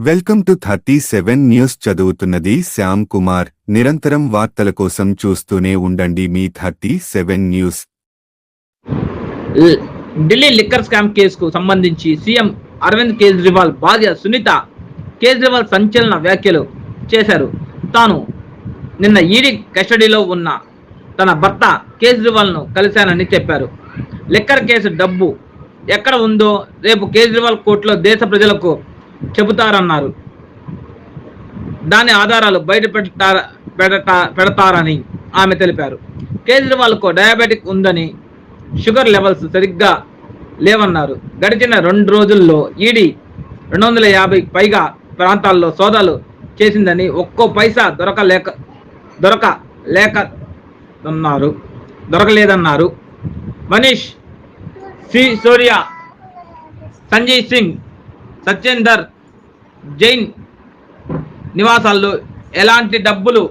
Welcome to 37 news. చదువుతున్నది శ్యామ్ కుమార్. నిరంతరం వార్తల కోసం చూస్తూనే ఉండండి మీ 37 న్యూస్. ఢిల్లీ లిక్కర్ స్కామ్ కేసుకు సంబంధించి సీఎం అరవింద్ కేజ్రీవాల్ భార్య సునీత కేజ్రీవాల్ సంచలన వ్యాఖ్యలు చేశారు. తాను నిన్న ఈడీ కస్టడీలో ఉన్న తన భర్త కేజ్రీవాల్ను కలిశానని చెప్పారు. లిక్కర్ కేసు డబ్బు ఎక్కడ ఉందో రేపు కేజ్రీవాల్ కోర్టులో దేశ ప్రజలకు చెబుతారన్నారు. దాని ఆధారాలు బయట పెడతారని ఆమె తెలిపారు. కేజ్రీవాల్కు డయాబెటిక్ ఉందని, షుగర్ లెవెల్స్ సరిగ్గా లేవన్నారు. గడిచిన 2 రోజుల్లో ఈడీ 250 పైగా ప్రాంతాల్లో సోదాలు చేసిందని, ఒక్కో పైసా దొరకలేదన్నారు. మనీష్ సిసోడియా, సంజయ్ సింగ్, సత్యేందర్ జైన్ నివాసాల్లో ఎలాంటి డబ్బులు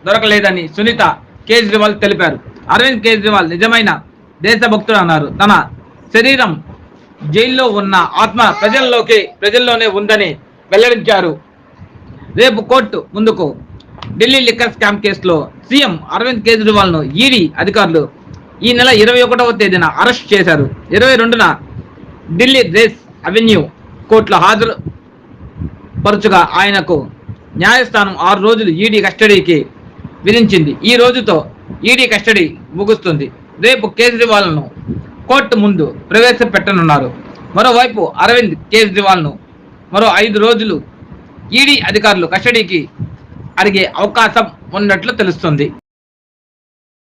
దొరకలేదని సునీత కేజ్రీవాల్ తెలిపారు. అరవింద్ కేజ్రీవాల్ నిజమైన దేశభక్తుడు అన్నారు. తన శరీరం జైల్లో ఉన్న ఆత్మ ప్రజల్లోనే ఉందని వెల్లడించారు. రేపు కోర్టు ముందుకు ఢిల్లీ లిక్కర్ స్కామ్ కేసులో సీఎం అరవింద్ కేజ్రీవాల్ను ఈడీ అధికారులు ఈ నెల 21వ తేదీన అరెస్ట్ చేశారు. 22న ఢిల్లీ రేస్ అవెన్యూ కోర్టులో హాజరు పరుచుగా ఆయనకు న్యాయస్థానం 6 రోజులు ఈడీ కస్టడీకి విధించింది. ఈ రోజుతో ఈడీ కస్టడీ ముగుస్తుంది. రేపు కేజ్రీవాల్ను కోర్టు ముందు ప్రవేశపెట్టనున్నారు. మరోవైపు అరవింద్ కేజ్రీవాల్ను మరో 5 రోజులు ఈడీ అధికారులు కస్టడీకి అడిగే అవకాశం ఉన్నట్లు తెలుస్తుంది.